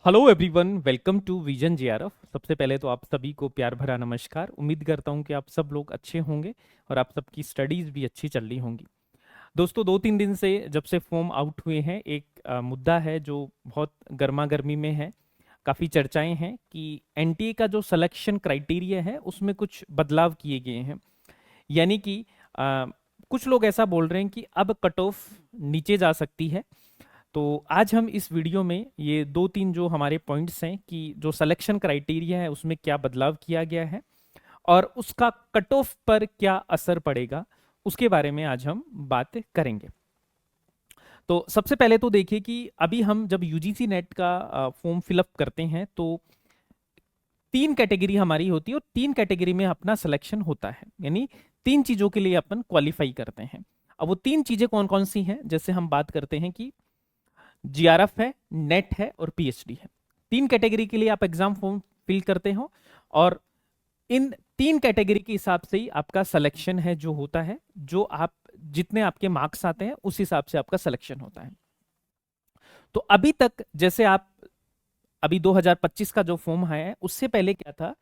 Hello everyone, welcome to Vision JRF. सबसे पहले तो आप सभी को प्यार भरा नमस्कार। उम्मीद करता हूं कि आप सब लोग अच्छे होंगे और आप सबकी स्टडीज भी अच्छी चल रही होंगी। दोस्तों, 2-3 दिन से जब से फॉर्म आउट हुए हैं, एक मुद्दा है जो बहुत गर्मा गर्मी में है। काफ़ी चर्चाएं हैं कि एनटीए का जो सिलेक्शन क्राइटेरिया है उसमें कुछ बदलाव किए गए हैं। यानी कि अ, कुछ लोग ऐसा बोल रहे हैं कि अब कट ऑफ नीचे जा सकती है। तो आज हम इस वीडियो में ये 2-3 जो हमारे पॉइंट्स हैं कि जो सिलेक्शन क्राइटेरिया है उसमें क्या बदलाव किया गया है और उसका कट ऑफ पर क्या असर पड़ेगा, उसके बारे में आज हम बात करेंगे। तो सबसे पहले तो देखिए कि अभी हम जब यूजीसी नेट का फॉर्म फिलअप करते हैं तो 3 कैटेगरी हमारी होती है और 3 कैटेगरी में अपना सिलेक्शन होता है। यानी 3 चीजों के लिए अपन क्वालिफाई करते हैं। अब वो 3 चीजें कौन कौन सी हैं, जैसे हम बात करते हैं कि जीआरएफ है, नेट है और पीएचडी है। 3 कैटेगरी के लिए आप एग्जाम फॉर्म फिल करते हो और इन 3 कैटेगरी के हिसाब से ही आपका सिलेक्शन है जो होता है। जो आप जितने आपके मार्क्स आते हैं उस हिसाब से आपका सिलेक्शन होता है। तो अभी तक जैसे आप अभी 2025 का जो फॉर्म आया है उससे पहले क्या था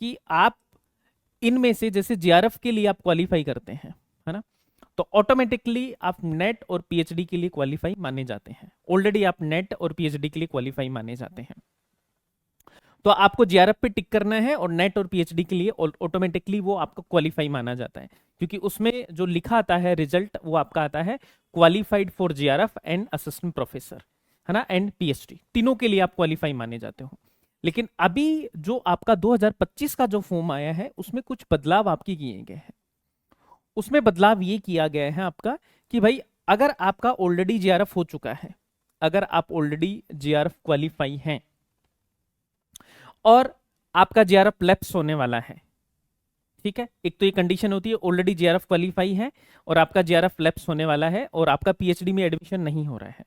कि आप इनमें से जैसे जीआरएफ के लिए आप क्वालिफाई करते हैं, है ना, तो ऑटोमेटिकली आप नेट और पीएचडी के लिए क्वालिफाई माने जाते हैं। ऑलरेडी आप नेट और पीएचडी के लिए क्वालिफाई माने जाते हैं। तो आपको जीआरएफ पे टिक करना है और नेट और पीएचडी के लिए ऑटोमेटिकली वो आपको क्वालिफाई माना जाता है, क्योंकि उसमें जो लिखा आता है रिजल्ट वो आपका आता है qualified for GRF and assistant professor, है ना, एंड पीएचडी, तीनों के लिए आप क्वालिफाई माने जाते हो। लेकिन अभी जो आपका 2025 का जो फॉर्म आया है उसमें कुछ बदलाव आपके किए गए हैं। उसमें बदलाव ये किया गया है आपका कि भाई अगर आपका ऑलरेडी जीआरएफ हो चुका है, अगर आप ऑलरेडी जीआरएफ क्वालिफाई हैं और आपका जीआरएफ लैप्स होने वाला है, ठीक है, एक तो ये कंडीशन होती है ऑलरेडी जीआरएफ क्वालिफाई है और आपका जीआरएफ लैप्स होने वाला है और आपका पीएचडी में एडमिशन नहीं हो रहा है,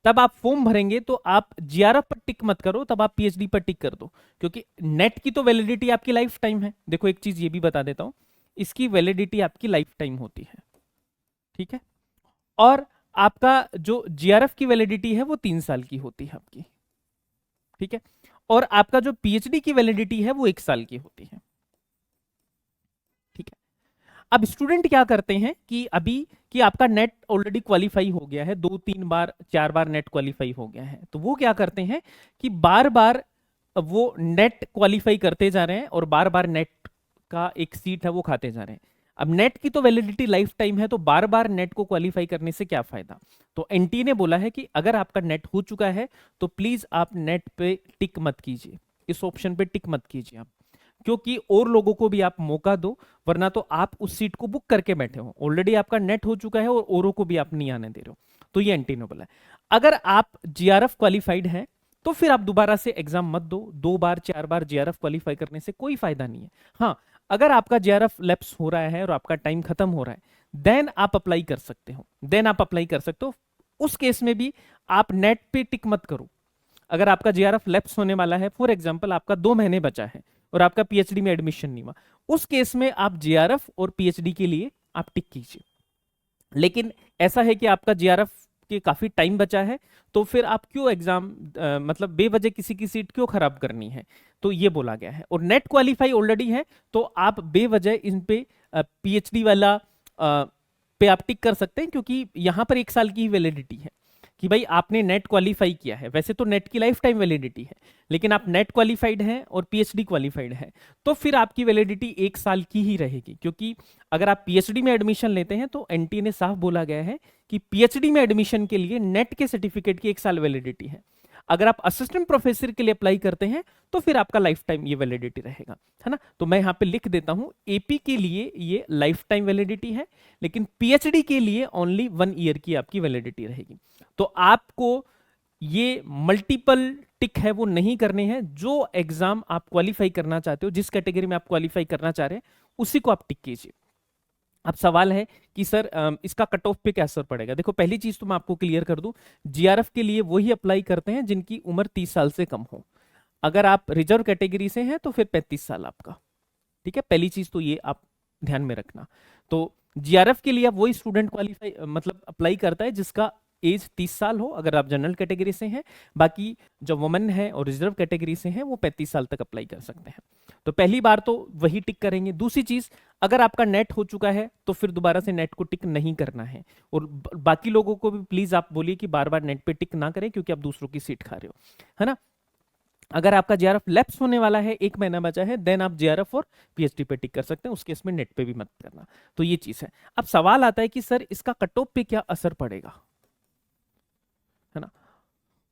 तब आप फॉर्म भरेंगे तो आप जीआरएफ पर टिक मत करो, तब आप पीएचडी पर टिक कर दो। क्योंकि नेट की तो वैलिडिटी आपकी लाइफ टाइम है। देखो एक चीज ये भी बता देता हूं, इसकी वैलिडिटी आपकी लाइफ टाइम होती है, ठीक है। और आपका जो जीआरएफ की वैलिडिटी है वो 3 साल की होती है आपकी, ठीक है। और आपका जो पीएचडी की वैलिडिटी है वो 1 साल की होती है, ठीक है। अब स्टूडेंट क्या करते हैं कि अभी कि आपका नेट ऑलरेडी क्वालिफाई हो गया है, 2-3 बार 4 बार नेट क्वालिफाई हो गया है, तो वो क्या करते हैं कि बार बार वो नेट क्वालिफाई करते जा रहे हैं और बार बार नेट का एक सीट है वो खाते जा रहे हैं। अब नेट की तो वैलिडिटी लाइफ टाइम है, तो बार बार नेट को क्वालिफाई करने से क्या फायदा। तो एनटी ने बोला है कि अगर आपका नेट हो चुका है तो प्लीज आप नेट पे टिक मत कीजिए, इस ऑप्शन पे टिक मत कीजिए आप, क्योंकि और लोगों को भी आप मौका दो, वरना तो आप उस सीट को बुक करके बैठे हो, ऑलरेडी आपका नेट हो चुका है और औरों को भी आप नहीं आने दे रहे हो। तो ये एंटी ने बोला है। अगर आप जीआरएफ क्वालिफाइड हैं तो फिर आप दोबारा से एग्जाम मत दो, 2 बार 4 बार जीआरएफ क्वालिफाई करने से कोई फायदा नहीं है। हाँ, अगर आपका जीआरएफ लैप्स हो रहा है और आपका टाइम खत्म हो रहा है, देन आप अप्लाई कर सकते हो, देन आप अप्लाई कर सकते हो। उस केस में भी आप नेट पे टिक मत करो। अगर आपका जीआरएफ लैप्स होने वाला है, फॉर एग्जांपल आपका 2 महीने बचा है और आपका पीएचडी में एडमिशन नहीं हुआ, उस केस में आप जीआरएफ और पीएचडी के लिए आप टिक कीजिए। लेकिन ऐसा है कि आपका जीआरएफ के काफी टाइम बचा है, तो फिर आप क्यों एग्जाम मतलब बेवजह किसी की सीट क्यों खराब करनी है, तो ये बोला गया है। और नेट क्वालिफाई ऑलरेडी है तो आप बेवजह इन पे पीएचडी वाला पे आप टिक कर सकते हैं, क्योंकि यहां पर 1 साल की वैलिडिटी है कि भाई आपने नेट क्वालिफाई किया है। वैसे तो नेट की लाइफ टाइम वैलिडिटी है, लेकिन आप नेट क्वालिफाइड हैं और पीएचडी क्वालिफाइड है, तो फिर आपकी वैलिडिटी 1 साल की ही रहेगी। क्योंकि अगर आप पीएचडी में एडमिशन लेते हैं तो एनटी ने साफ बोला गया है कि पीएचडी में एडमिशन के लिए नेट के सर्टिफिकेट की 1 साल वैलिडिटी है। अगर आप असिस्टेंट प्रोफेसर के लिए अप्लाई करते हैं तो फिर आपका लाइफ टाइम ये वैलिडिटी रहेगा, है ना। तो मैं यहाँ पे लिख देता हूं, एपी के लिए ये लाइफ टाइम वैलिडिटी है, लेकिन पीएचडी के लिए ओनली 1 ईयर की आपकी वैलिडिटी रहेगी। तो आपको ये मल्टीपल टिक है वो नहीं करने हैं। जो एग्जाम आप क्वालिफाई करना चाहते हो, जिस कैटेगरी में आप क्वालिफाई करना चाह रहे हैं, उसी को आप टिक कीजिए। अब सवाल है कि सर इसका कट ऑफ पे क्या असर पड़ेगा। देखो पहली चीज तो मैं आपको क्लियर कर दूं, जीआरएफ के लिए वही अप्लाई करते हैं जिनकी उम्र 30 साल से कम हो। अगर आप रिजर्व कैटेगरी से हैं तो फिर 35 साल आपका, ठीक है। पहली चीज तो ये आप ध्यान में रखना। तो जीआरएफ के लिए अब वही स्टूडेंट क्वालिफाई मतलब अप्लाई करता है जिसका एज 30 साल हो अगर आप जनरल कैटेगरी से हैं। बाकी जो वुमेन है और रिजर्व कैटेगरी से हैं वो 35 साल तक अप्लाई कर सकते हैं। तो पहली बार तो वही टिक करेंगे। दूसरी चीज, अगर आपका नेट हो चुका है तो फिर दोबारा से नेट को टिक नहीं करना है। और बाकी लोगों को भी प्लीज आप बोलिए कि बार बार नेट पे टिक ना करें, क्योंकि आप दूसरों की सीट खा रहे हो, है ना। अगर आपका जेआरएफ लैप्स होने वाला है, 1 महीना बचा है, देन आप जेआरएफ और पीएचडी पे टिक कर सकते हैं, उस केस में नेट पे भी मत करना। तो ये चीज है। अब सवाल आता है कि सर इसका कट ऑफ पे क्या असर पड़ेगा, है ना।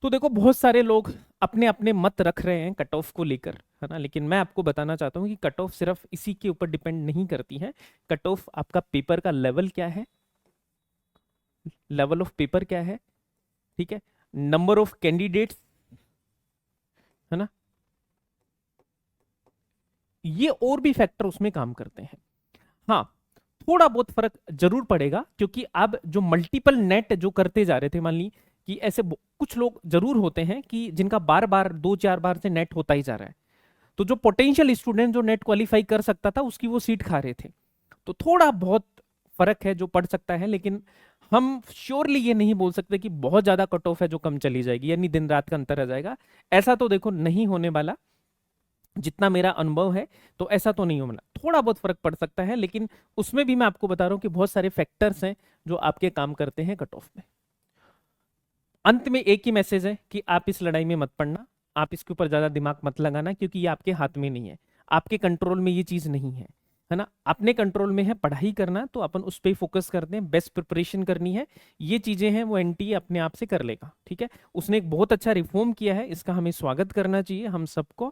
तो देखो बहुत सारे लोग अपने अपने मत रख रहे हैं कट ऑफ को लेकर, है ना, लेकिन मैं आपको बताना चाहता हूं कि कट ऑफ सिर्फ इसी के ऊपर डिपेंड नहीं करती है। कट ऑफ आपका पेपर का लेवल क्या है, लेवल ऑफ पेपर क्या है, ठीक है, नंबर ऑफ कैंडिडेट्स, है ना, ये और भी फैक्टर उसमें काम करते हैं। हाँ, थोड़ा बहुत फर्क जरूर पड़ेगा, क्योंकि अब जो मल्टीपल नेट जो करते जा रहे थे, मान ली कि ऐसे कुछ लोग जरूर होते हैं कि जिनका बार बार 2-4 बार से नेट होता ही जा रहा है, तो जो पोटेंशियल स्टूडेंट जो नेट क्वालिफाई कर सकता था उसकी वो सीट खा रहे थे। तो थोड़ा बहुत फर्क है जो पड़ सकता है, लेकिन हम श्योरली ये नहीं बोल सकते कि बहुत ज्यादा कट ऑफ है जो कम चली जाएगी, यानी दिन रात का अंतर आ जाएगा। ऐसा तो देखो नहीं होने वाला, जितना मेरा अनुभव है तो ऐसा तो नहीं होना। थोड़ा बहुत फर्क पड़ सकता है, लेकिन उसमें भी मैं आपको बता रहा हूं कि बहुत सारे फैक्टर्स हैं जो आपके काम करते हैं कट ऑफ में। अंत में एक ही मैसेज है कि आप इस लड़ाई में मत पड़ना, आप इसके ऊपर ज्यादा दिमाग मत लगाना, क्योंकि ये आपके हाथ में नहीं है, आपके कंट्रोल में ये चीज नहीं है ना। अपने कंट्रोल में है पढ़ाई करना, तो अपन उस पर फोकस करते हैं, बेस्ट प्रिपरेशन करनी है। ये चीजें हैं वो एनटीए अपने आप से कर लेगा, ठीक है। उसने एक बहुत अच्छा रिफॉर्म किया है, इसका हमें स्वागत करना चाहिए हम सबको,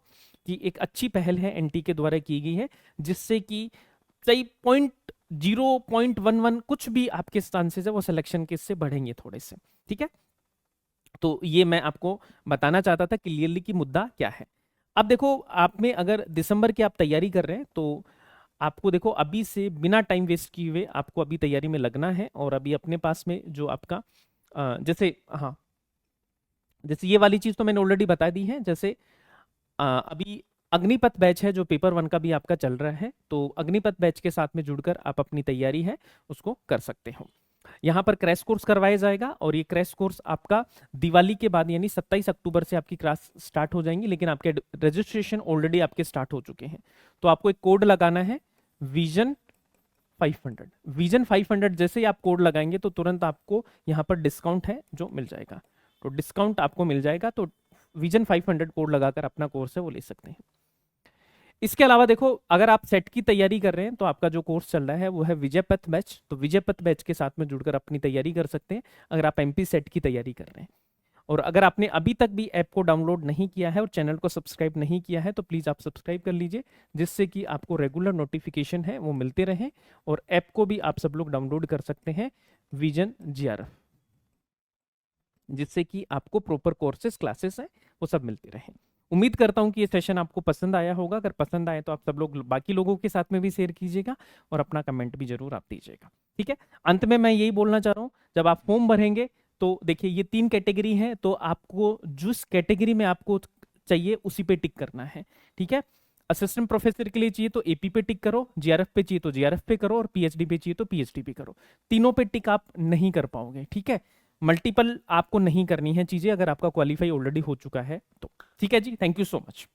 कि एक अच्छी पहल है एनटीए के द्वारा की गई है, जिससे कि सही 0.11 कुछ भी आपके चांसेस है वो सिलेक्शन के इससे बढ़ेंगे थोड़े से, ठीक है। तो ये मैं आपको बताना चाहता था क्लियरली कि मुद्दा क्या है। अब देखो, आप में अगर दिसंबर की आप तैयारी कर रहे हैं तो आपको देखो अभी से बिना टाइम वेस्ट किए हुए आपको अभी तैयारी में लगना है। और अभी अपने पास में जो आपका जैसे, हाँ, जैसे ये वाली चीज तो मैंने ऑलरेडी बता दी है। जैसे अभी अग्निपथ बैच है जो पेपर 1 का भी आपका चल रहा है, तो अग्निपथ बैच के साथ में जुड़कर आप अपनी तैयारी है उसको कर सकते हो। यहाँ पर क्रैश कोर्स करवाया जाएगा, और ये क्रैश कोर्स आपका दिवाली के बाद यानी 27 अक्टूबर से आपकी क्लास स्टार्ट हो जाएंगी, लेकिन आपके रजिस्ट्रेशन ऑलरेडी आपके स्टार्ट हो चुके हैं। तो आपको एक कोड लगाना है, विजन 500। विजन 500 जैसे ही आप कोड लगाएंगे तो तुरंत आपको यहाँ पर डिस्काउंट है जो मिल जाएगा। तो डिस्काउंट आपको मिल जाएगा, तो विजन 500 कोड लगाकर अपना कोर्स है वो ले सकते हैं। इसके अलावा देखो, अगर आप सेट की तैयारी कर रहे हैं तो आपका जो कोर्स चल रहा है वो है विजय पथ बैच, तो विजय पथ बैच के साथ में जुड़कर अपनी तैयारी कर सकते हैं अगर आप एमपी सेट की तैयारी कर रहे हैं। और अगर आपने अभी तक भी ऐप को डाउनलोड नहीं किया है और चैनल को सब्सक्राइब नहीं किया है तो प्लीज आप सब्सक्राइब कर लीजिए, जिससे कि आपको रेगुलर नोटिफिकेशन है वो मिलते रहे। और ऐप को भी आप सब लोग डाउनलोड कर सकते हैं, विजन जीआरएफ, जिससे कि आपको प्रॉपर कोर्सेज क्लासेस हैं वो सब मिलते रहे। उम्मीद करता हूं कि ये सेशन आपको पसंद आया होगा। अगर पसंद आए तो आप सब लोग बाकी लोगों के साथ में भी शेयर कीजिएगा, और अपना कमेंट भी जरूर आप दीजिएगा, ठीक है। अंत में मैं यही बोलना चाह रहा हूं, जब आप फॉर्म भरेंगे तो देखिए ये 3 कैटेगरी है, तो आपको जिस कैटेगरी में आपको चाहिए उसी पे टिक करना है, ठीक है। असिस्टेंट प्रोफेसर के लिए चाहिए तो एपी पे टिक करो, जीआरएफ पे चाहिए तो जीआरएफ पे करो, और पीएचडी पे चाहिए तो पीएचडी पे करो। तीनों पे टिक आप नहीं कर पाओगे, ठीक है। मल्टीपल आपको नहीं करनी है चीजें, अगर आपका क्वालिफाई ऑलरेडी हो चुका है तो, ठीक है जी। Thank you so much.